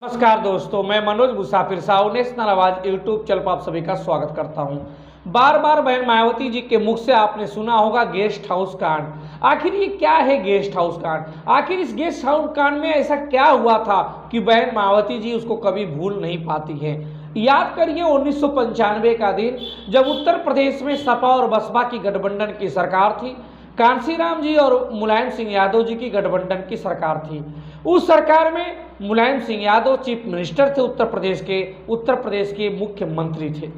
नमस्कार दोस्तों, मैं मनोज मुसाफिर साहू नेशनल आवाज यूट्यूब चैनल पर आप सभी का स्वागत करता हूं। बार बार बहन मायावती जी के मुख से आपने सुना होगा गेस्ट हाउस कांड। आखिर ये क्या है गेस्ट हाउस कांड? आखिर इस गेस्ट हाउस कांड में ऐसा क्या हुआ था कि बहन मायावती जी उसको कभी भूल नहीं पाती हैं? याद करिए 1995 का दिन, जब उत्तर प्रदेश में सपा और बसपा की गठबंधन की सरकार थी। कांशीराम जी और मुलायम सिंह यादव जी की गठबंधन की सरकार थी। उस सरकार में मुलायम सिंह यादव चीफ मिनिस्टर थे, उत्तर प्रदेश के मुख्यमंत्री थे।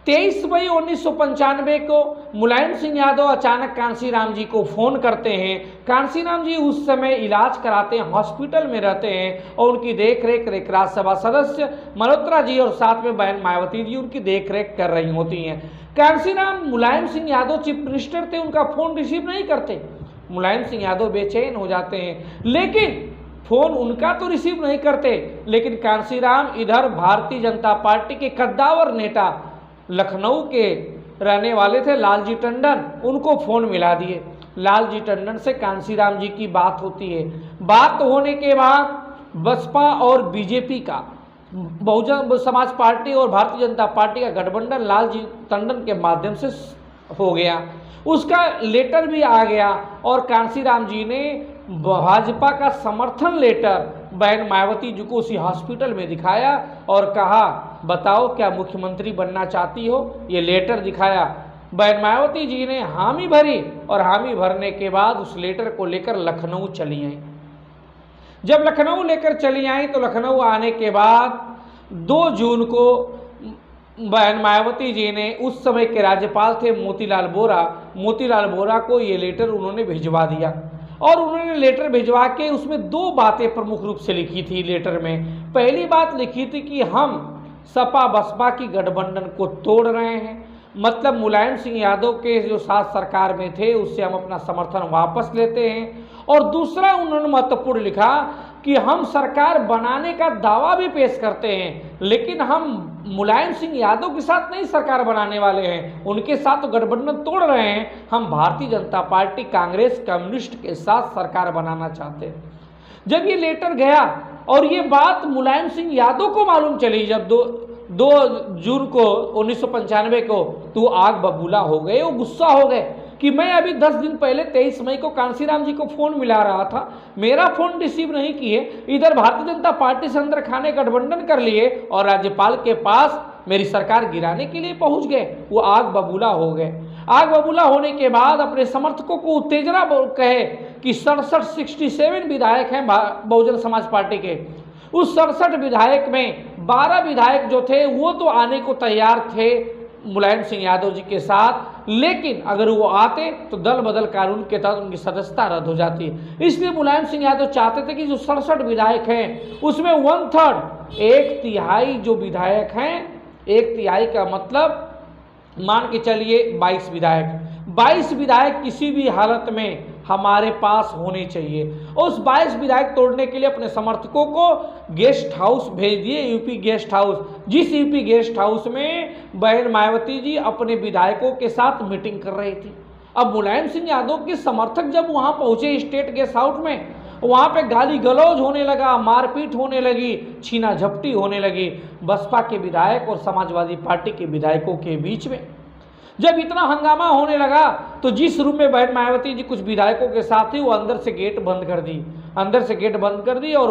23 मई 1995 को मुलायम सिंह यादव अचानक कांशीराम जी को फोन करते हैं। कांशीराम जी उस समय इलाज कराते हैं, हॉस्पिटल में रहते हैं और उनकी देखरेख राज्यसभा सदस्य मल्होत्रा जी और साथ में बहन मायावती जी उनकी देखरेख कर रही होती हैं। कांशीराम मुलायम सिंह यादव चीफ मिनिस्टर थे, उनका फोन रिसीव नहीं करते। मुलायम सिंह यादव बेचैन हो जाते हैं, लेकिन फोन उनका तो रिसीव नहीं करते। लेकिन कांशीराम इधर भारतीय जनता पार्टी के कद्दावर नेता लखनऊ के रहने वाले थे लालजी टंडन, उनको फोन मिला दिए। लालजी टंडन से कांशीराम जी की बात होती है। बात होने के बाद बसपा और बीजेपी का, बहुजन समाज पार्टी और भारतीय जनता पार्टी का गठबंधन लालजी टंडन के माध्यम से हो गया। उसका लेटर भी आ गया और कांशीराम जी ने भाजपा का समर्थन लेटर बहन मायावती जी को उसी हॉस्पिटल में दिखाया और कहा, बताओ क्या मुख्यमंत्री बनना चाहती हो? ये लेटर दिखाया। बहन मायावती जी ने हामी भरी और हामी भरने के बाद उस लेटर को लेकर लखनऊ चली आई। जब लखनऊ लेकर चली आई तो लखनऊ आने के बाद 2 जून को बहन मायावती जी ने, उस समय के राज्यपाल थे मोतीलाल बोरा को ये लेटर उन्होंने भिजवा दिया। और उन्होंने लेटर भिजवा के उसमें 2 बातें प्रमुख रूप से लिखी थी लेटर में। पहली बात लिखी थी कि हम सपा बसपा की गठबंधन को तोड़ रहे हैं, मतलब मुलायम सिंह यादव के जो साथ सरकार में थे उससे हम अपना समर्थन वापस लेते हैं। और दूसरा उन्होंने महत्वपूर्ण लिखा कि हम सरकार बनाने का दावा भी पेश करते हैं, लेकिन हम मुलायम सिंह यादव के साथ नहीं सरकार बनाने वाले हैं, उनके साथ तो गठबंधन तोड़ रहे हैं। हम भारतीय जनता पार्टी, कांग्रेस, कम्युनिस्ट के साथ सरकार बनाना चाहते हैं। जब ये लेटर गया और ये बात मुलायम सिंह यादव को मालूम चली, जब 2 जून को 1995 को, तो आग बबूला हो गए, वो गुस्सा हो गए कि मैं अभी 10 दिन पहले 23 मई को कांशीराम जी को फोन मिला रहा था, मेरा फोन रिसीव नहीं किए, इधर भारतीय जनता पार्टी से अंदर खाने गठबंधन कर लिए और राज्यपाल के पास मेरी सरकार गिराने के लिए पहुंच गए। वो आग बबूला हो गए। आग बबूला होने के बाद अपने समर्थकों को उत्तेजना कहे कि 67 विधायक हैं बहुजन समाज पार्टी के। उस 67 विधायक में 12 विधायक जो थे वो तो आने को तैयार थे मुलायम सिंह यादव जी के साथ, लेकिन अगर वो आते तो दल बदल कानून के तहत उनकी सदस्यता रद्द हो जाती है। इसलिए मुलायम सिंह यादव चाहते थे कि जो 67 विधायक हैं उसमें 1/3, 1/3 जो विधायक हैं, 1/3 का मतलब मान के चलिए 22 विधायक किसी भी हालत में हमारे पास होने चाहिए। उस 22 विधायक तोड़ने के लिए अपने समर्थकों को गेस्ट हाउस भेज दिए, यूपी गेस्ट हाउस, जिस यूपी गेस्ट हाउस में बहन मायावती जी अपने विधायकों के साथ मीटिंग कर रही थी। अब मुलायम सिंह यादव के समर्थक जब वहां पहुंचे स्टेट गेस्ट हाउस में, वहां पे गाली गलौज होने लगा, मारपीट होने लगी, छीना झपटी होने लगी बसपा के विधायक और समाजवादी पार्टी के विधायकों के बीच में। जब इतना हंगामा होने लगा तो जिस रूम में बहन मायावती जी कुछ विधायकों के साथ थी, वो अंदर से गेट बंद कर दी और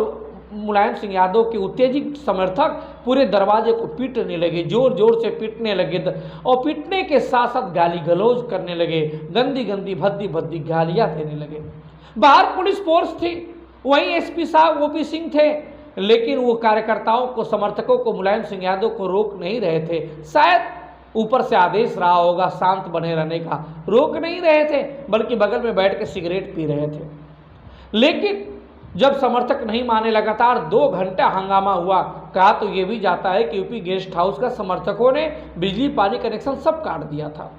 मुलायम सिंह यादव के उत्तेजित समर्थक पूरे दरवाजे को पीटने लगे, जोर जोर से पीटने लगे और पीटने के साथ साथ गाली गलौज करने लगे, गंदी गंदी भद्दी भद्दी गालियां देने लगे। बाहर पुलिस फोर्स थी, वहीं एसपी साहब ओपी सिंह थे, लेकिन वो कार्यकर्ताओं को, समर्थकों को, मुलायम सिंह यादव को रोक नहीं रहे थे। शायद ऊपर से आदेश रहा होगा शांत बने रहने का, रोक नहीं रहे थे, बल्कि बगल में बैठ के सिगरेट पी रहे थे। लेकिन जब समर्थक नहीं माने, लगातार 2 घंटा हंगामा हुआ। कहा तो ये भी जाता है कि यूपी गेस्ट हाउस का समर्थकों ने बिजली पानी कनेक्शन सब काट दिया था।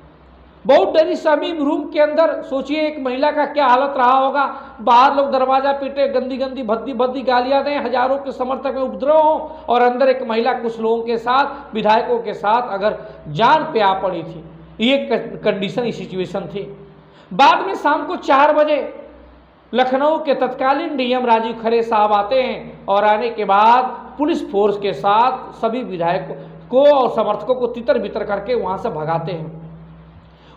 बहुत डरी सहमी रूम के अंदर, सोचिए एक महिला का क्या हालत रहा होगा। बाहर लोग दरवाजा पीटे, गंदी गंदी भद्दी भद्दी गालियां दें, हजारों के समर्थक में उपद्रव हो और अंदर एक महिला कुछ लोगों के साथ, विधायकों के साथ अगर जान पे आ पड़ी थी। ये कंडीशन, सिचुएशन थी। बाद में शाम को 4 बजे लखनऊ के तत्कालीन डीएम राजीव खरे साहब आते हैं और आने के बाद पुलिस फोर्स के साथ सभी विधायकों को और समर्थकों को तितर बितर करके वहां से भगाते हैं।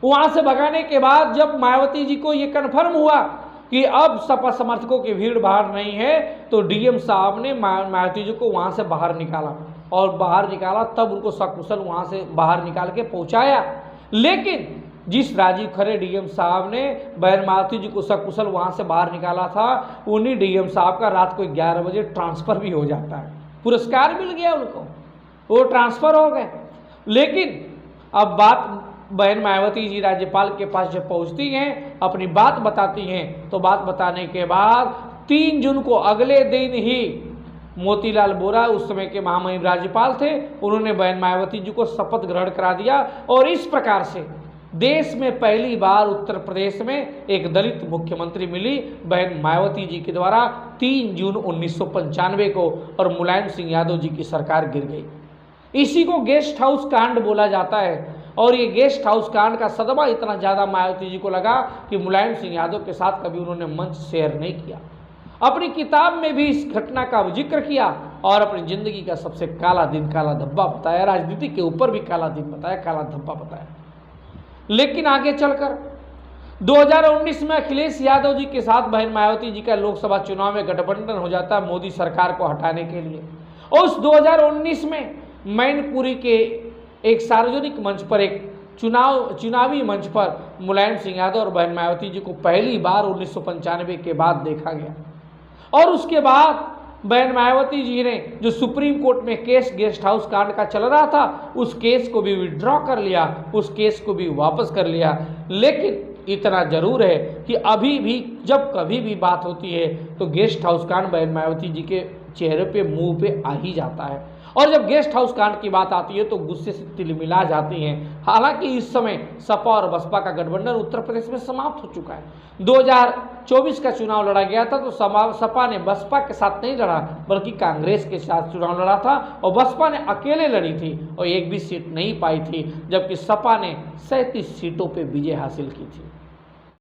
वहां से भगाने के बाद जब मायावती जी को ये कन्फर्म हुआ कि अब सपा समर्थकों की भीड़ भाड़ नहीं है, तो डीएम साहब ने मायावती जी को वहां से बाहर निकाला, और बाहर निकाला तब उनको सकुशल वहां से बाहर निकाल के पहुंचाया। लेकिन जिस राजीव खरे डीएम साहब ने बहन मायावती जी को सकुशल वहां से बाहर निकाला था, उन्हीं डीएम साहब का रात को 11 बजे ट्रांसफर भी हो जाता है। पुरस्कार मिल गया उनको, वो ट्रांसफर हो गए। लेकिन अब बात बहन मायावती जी राज्यपाल के पास जब पहुंचती हैं, अपनी बात बताती हैं, तो बात बताने के बाद 3 जून को अगले दिन ही मोतीलाल वोरा उस समय के महामहिम राज्यपाल थे, उन्होंने बहन मायावती जी को शपथ ग्रहण करा दिया। और इस प्रकार से देश में पहली बार उत्तर प्रदेश में एक दलित मुख्यमंत्री मिली बहन मायावती जी के द्वारा 3 जून 1995 को, और मुलायम सिंह यादव जी की सरकार गिर गई। इसी को गेस्ट हाउस कांड बोला जाता है। और ये गेस्ट हाउस कांड का सदमा इतना ज़्यादा मायावती जी को लगा कि मुलायम सिंह यादव के साथ कभी उन्होंने मंच शेयर नहीं किया। अपनी किताब में भी इस घटना का जिक्र किया और अपनी जिंदगी का सबसे काला दिन काला धब्बा बताया, राजनीति के ऊपर भी काला दिन बताया, काला धब्बा बताया। लेकिन आगे चलकर 2019 में अखिलेश यादव जी के साथ बहन मायावती जी का लोकसभा चुनाव में गठबंधन हो जाता है मोदी सरकार को हटाने के लिए। और उस 2019 में मैनपुरी के एक सार्वजनिक मंच पर, एक चुनावी मंच पर मुलायम सिंह यादव और बहन मायावती जी को पहली बार 1995 के बाद देखा गया। और उसके बाद बहन मायावती जी ने जो सुप्रीम कोर्ट में केस गेस्ट हाउस कांड का चल रहा था, उस केस को भी विड्रॉ कर लिया, उस केस को भी वापस कर लिया। लेकिन इतना जरूर है कि अभी भी जब कभी भी बात होती है तो गेस्ट हाउस कांड बहन मायावती जी के चेहरे पे, मुंह पे आ ही जाता है। और जब गेस्ट हाउस कांड की बात आती है तो गुस्से से तिलमिला जाती हैं। हालांकि इस समय सपा और बसपा का गठबंधन उत्तर प्रदेश में समाप्त हो चुका है। 2024 का चुनाव लड़ा गया था तो सपा ने बसपा के साथ नहीं लड़ा, बल्कि कांग्रेस के साथ चुनाव लड़ा था, और बसपा ने अकेले लड़ी थी और एक भी सीट नहीं पाई थी, जबकि सपा ने 37 सीटों पर विजय हासिल की थी।